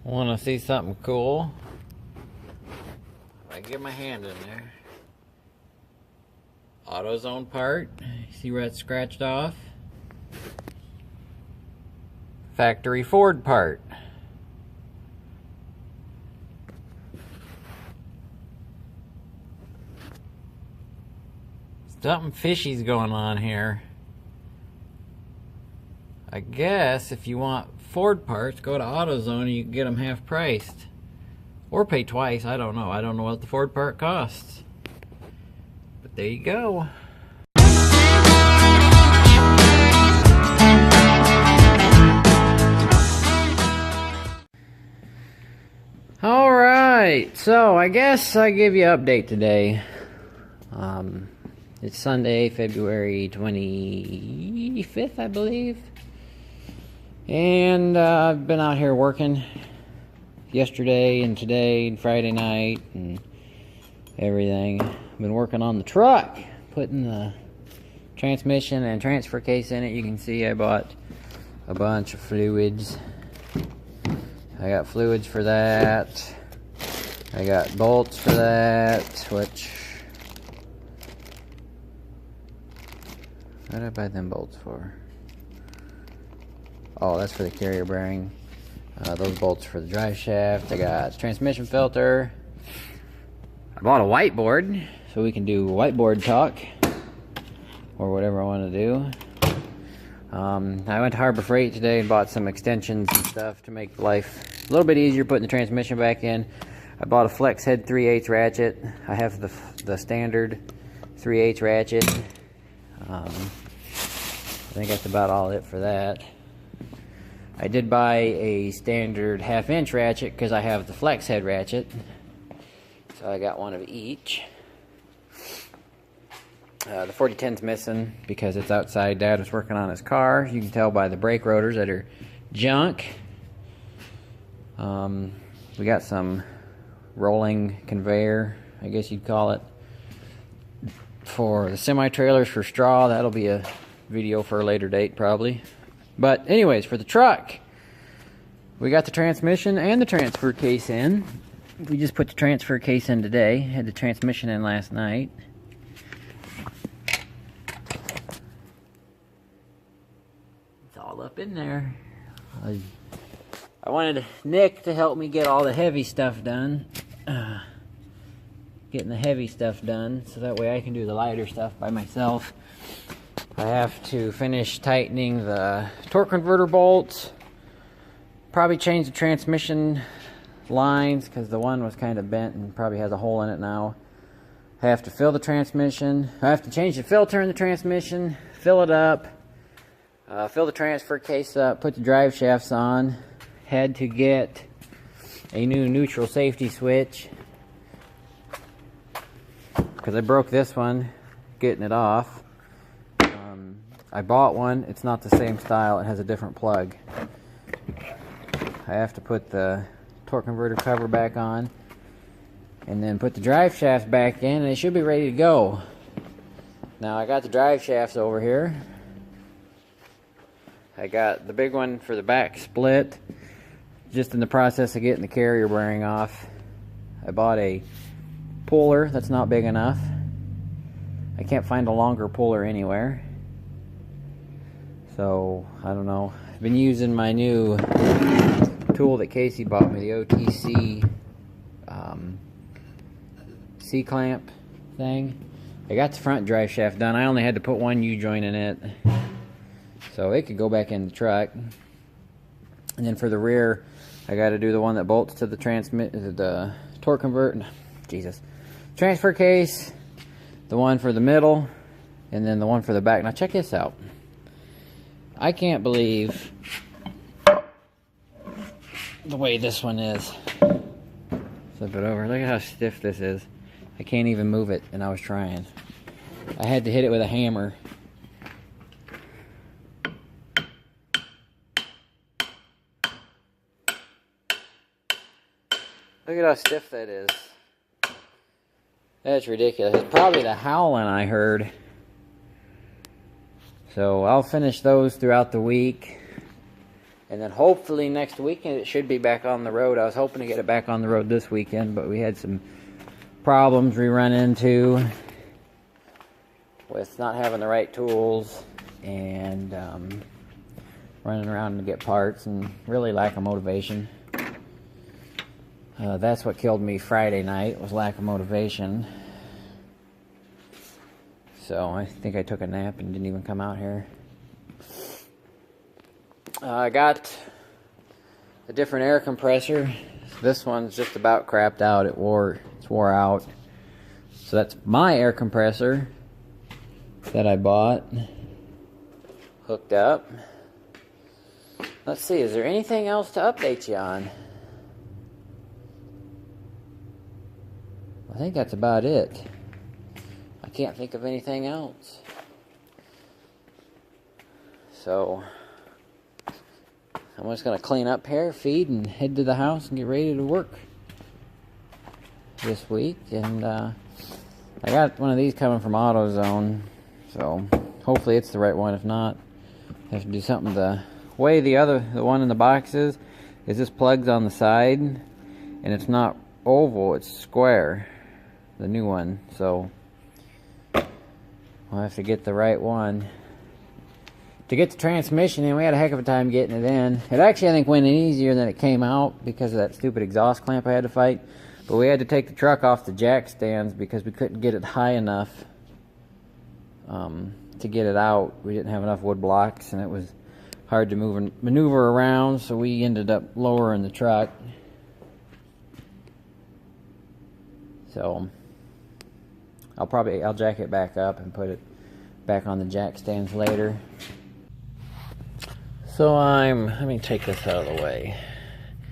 Want to see something cool? I get my hand in there. AutoZone part. See where it's scratched off? Factory Ford part. Something fishy's going on here. I guess if you want Ford parts, go to AutoZone and you can get them half priced. Or pay twice, I don't know. I don't know what the Ford part costs. But there you go. Alright, so I guess I give you an update today. It's Sunday, February 25th, I believe. And I've been out here working yesterday and today and Friday night and everything. I've been working on the truck, putting the transmission and transfer case in it. You can see I bought a bunch of fluids. I got fluids for that. I got bolts for that, which... what did I buy them bolts for? Oh, that's for the carrier bearing. Those bolts for the drive shaft. I got transmission filter. I bought a whiteboard so we can do whiteboard talk or whatever I want to do. I went to Harbor Freight today and bought some extensions and stuff to make life a little bit easier putting the transmission back in. I bought a flex head 3/8 ratchet. I have the standard 3/8 ratchet. I think that's about all it for that. I did buy a standard 1/2 inch ratchet because I have the flex head ratchet. So I got one of each. The 4010's missing because it's outside. Dad was working on his car. You can tell by the brake rotors that are junk. We got some rolling conveyor, I guess you'd call it, for the semi-trailers for straw. That'll be a video for a later date probably. But anyways, for the truck, we got the transmission and the transfer case in. We just put the transfer case in today. Had the transmission in last night. It's all up in there. I wanted Nick to help me get all the heavy stuff done. Getting the heavy stuff done so that way I can do the lighter stuff by myself. I have to finish tightening the torque converter bolts. Probably change the transmission lines because the one was kind of bent and probably has a hole in it now. I have to fill the transmission. I have to change the filter in the transmission, fill it up, fill the transfer case up, put the drive shafts on. Had to get a new neutral safety switch because I broke this one getting it off. I bought one. It's not the same style. It has a different plug. I have to put the torque converter cover back on and then put the drive shafts back in, and they should be ready to go. Now I got the drive shafts over here. I got the big one for the back split. Just in the process of getting the carrier bearing off. I bought a puller that's not big enough. I can't find a longer puller anywhere. So, I don't know. I've been using my new tool that Casey bought me, the OTC C-clamp thing. I got the front drive shaft done. I only had to put one U-joint in it. So it could go back in the truck. And then for the rear, I got to do the one that bolts to the torque converter. Jesus. Transfer case, the one for the middle, and then the one for the back. Now check this out. I can't believe the way this one is. Flip it over. Look at how stiff this is. I can't even move it, and I was trying. I had to hit it with a hammer. Look at how stiff that is. That's ridiculous. It's probably the howling I heard. So I'll finish those throughout the week. And then hopefully next weekend it should be back on the road. I was hoping to get it back on the road this weekend, but we had some problems we run into with not having the right tools and running around to get parts and really lack of motivation. That's what killed me Friday night, was lack of motivation. So I think I took a nap and didn't even come out here. I got a different air compressor. This one's just about crapped out. It's wore out. So that's my air compressor that I bought. Hooked up. Let's see, is there anything else to update you on? I think that's about it. I can't think of anything else. So I'm just going to clean up here, feed, and head to the house and get ready to work this week. And I got one of these coming from AutoZone, so hopefully it's the right one. If not, I have to do something. The way the one in the box is this plugs on the side, and it's not oval, it's square, the new one. So we'll have to get the right one. To get the transmission in, we had a heck of a time getting it in. It actually, I think, went in easier than it came out because of that stupid exhaust clamp I had to fight. But we had to take the truck off the jack stands because we couldn't get it high enough to get it out. We didn't have enough wood blocks, and it was hard to move and maneuver around, so we ended up lowering the truck. So I'll jack it back up and put it back on the jack stands later. So let me take this out of the way.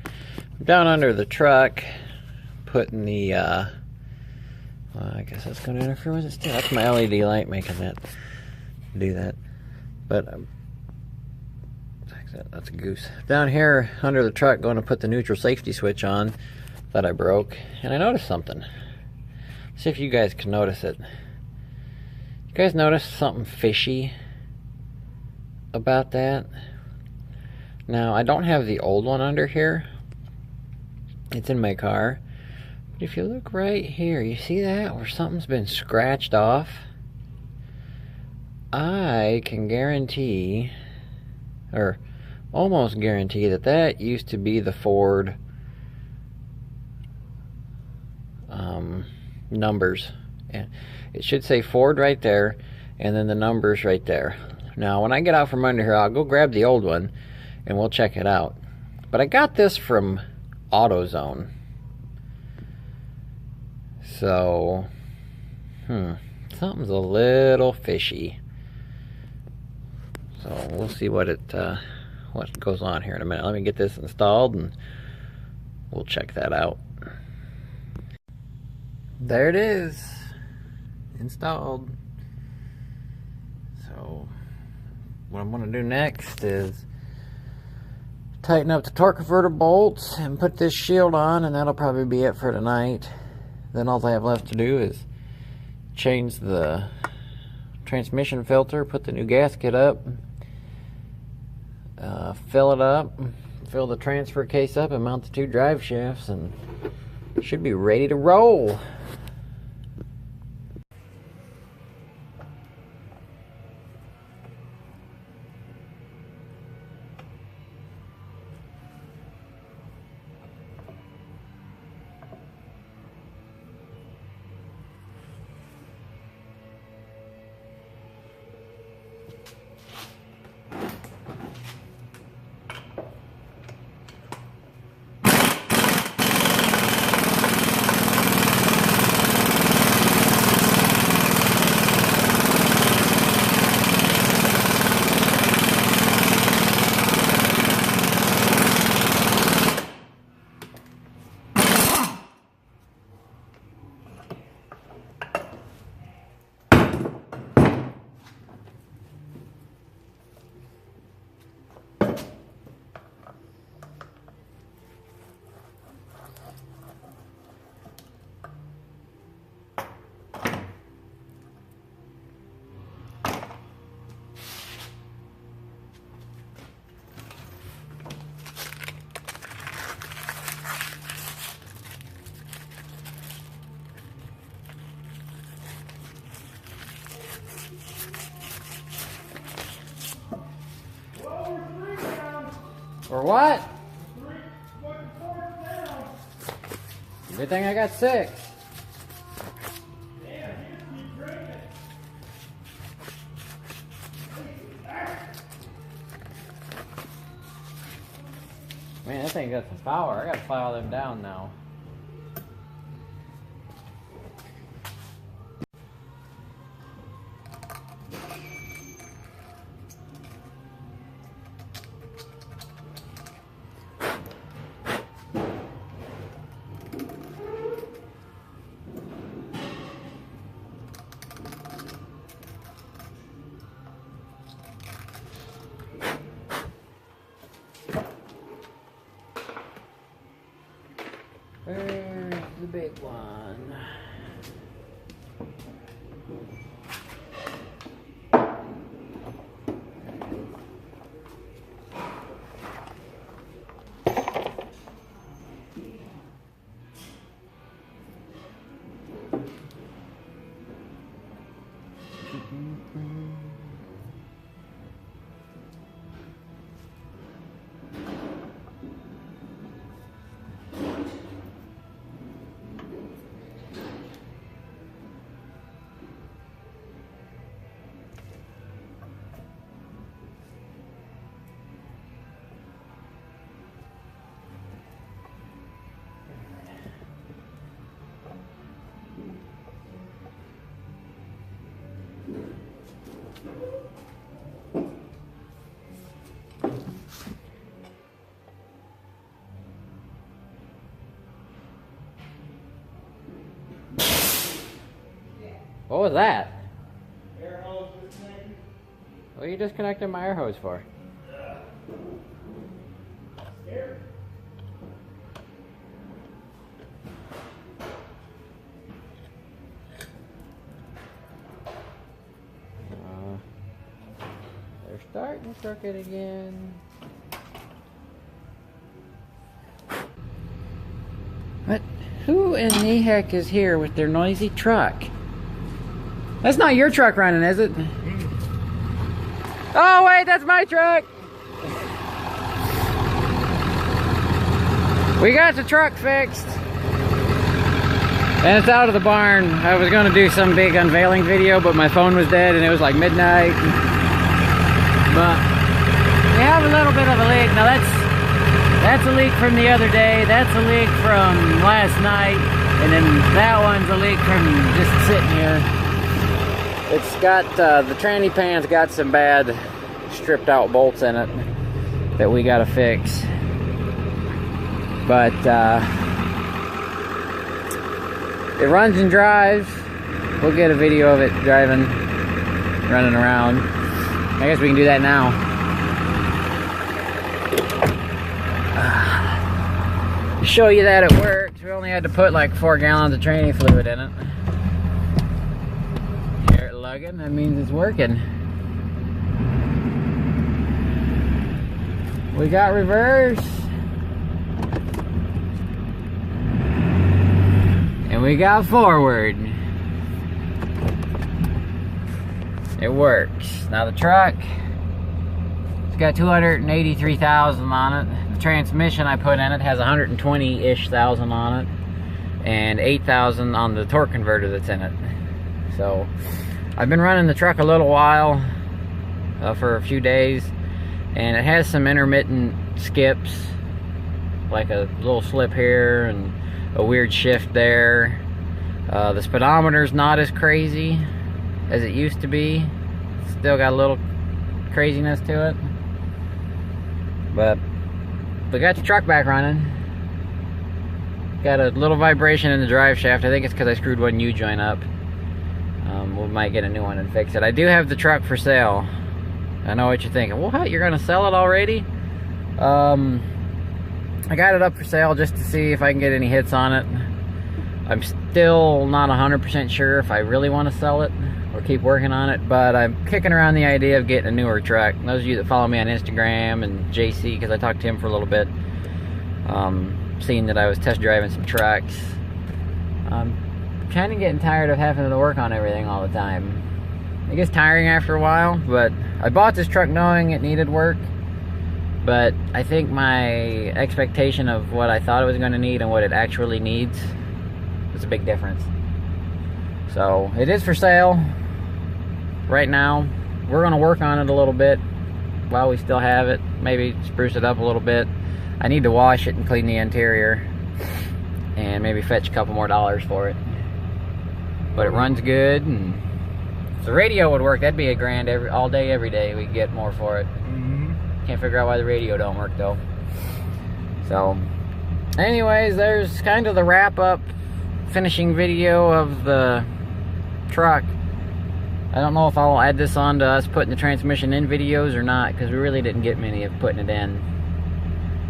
I'm down under the truck, putting the, well, I guess that's going to interfere with it still. That's my LED light making that do that. But that's a goose. Down here under the truck, going to put the neutral safety switch on that I broke, and I noticed something. See if you guys can notice it. You guys notice something fishy about that? Now, I don't have the old one under here. It's in my car. But if you look right here, you see that? Where something's been scratched off? I can guarantee, or almost guarantee, that used to be the Ford numbers. And it should say Ford right there, and then the numbers right there. Now, when I get out from under here, I'll go grab the old one, and we'll check it out. But I got this from AutoZone. So, something's a little fishy. So we'll see what goes on here in a minute. Let me get this installed, and we'll check that out. There it is, installed. So what I'm going to do next is tighten up the torque converter bolts and put this shield on, and that'll probably be it for tonight. Then all I have left to do is change the transmission filter, put the new gasket up, fill it up, fill the transfer case up, and mount the 2 drive shafts, and should be ready to roll. Or what? Good thing I got 6. Man, that thing got some power. I gotta file them down now. Where's the big one? What was that? Air hose disconnected. What are you disconnecting my air hose for? Scared. They're starting crooked again. What? Who in the heck is here with their noisy truck? That's not your truck running, is it? Oh wait, that's my truck! We got the truck fixed. And it's out of the barn. I was gonna do some big unveiling video, but my phone was dead and it was like midnight. But we have a little bit of a leak. Now that's a leak from the other day. That's a leak from last night. And then that one's a leak from just sitting here. It's got, the tranny pan's got some bad stripped out bolts in it that we gotta fix. But, it runs and drives. We'll get a video of it driving, running around. I guess we can do that now. To show you that it works, we only had to put like 4 gallons of tranny fluid in it. Hear it lugging, that means it's working. We got reverse. And we got forward. It works. Now the truck, it's got 283,000 on it. The transmission I put in it has 120-ish thousand on it, and 8,000 on the torque converter that's in it. So I've been running the truck a little while, for a few days, and it has some intermittent skips, like a little slip here and a weird shift there. The speedometer's not as crazy as it used to be. Still got a little craziness to it, but we got the truck back running. Got a little vibration in the drive shaft. I think it's because I screwed one U-joint up. We might get a new one and fix it. I do have the truck for sale. I know what you're thinking. What? You're gonna sell it already? I got it up for sale just to see if I can get any hits on it. I'm still not 100% sure if I really want to sell it or keep working on it, but I'm kicking around the idea of getting a newer truck. And those of you that follow me on Instagram and JC, because I talked to him for a little bit, seeing that I was test driving some trucks, I'm kind of getting tired of having to work on everything all the time. It gets tiring after a while, but I bought this truck knowing it needed work, But I think my expectation of what I thought it was going to need and what it actually needs is a big difference. So it is for sale right now. We're going to work on it a little bit while we still have it. Maybe spruce it up a little bit. I need to wash it and clean the interior and maybe fetch a couple more dollars for it. But it runs good, and if the radio would work, that'd be $1,000 all day, every day. We could get more for it. Can't figure out why the radio don't work though. So anyways, there's kind of the wrap up finishing video of the truck. I don't know if I'll add this on to us putting the transmission in videos or not, because we really didn't get many of putting it in.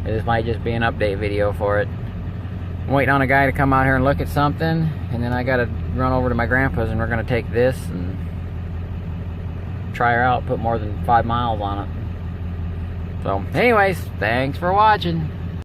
This might just be an update video for it. I'm waiting on a guy to come out here and look at something, and then I gotta run over to my grandpa's and we're gonna take this and try her out, put more than 5 miles on it. So anyways, thanks for watching.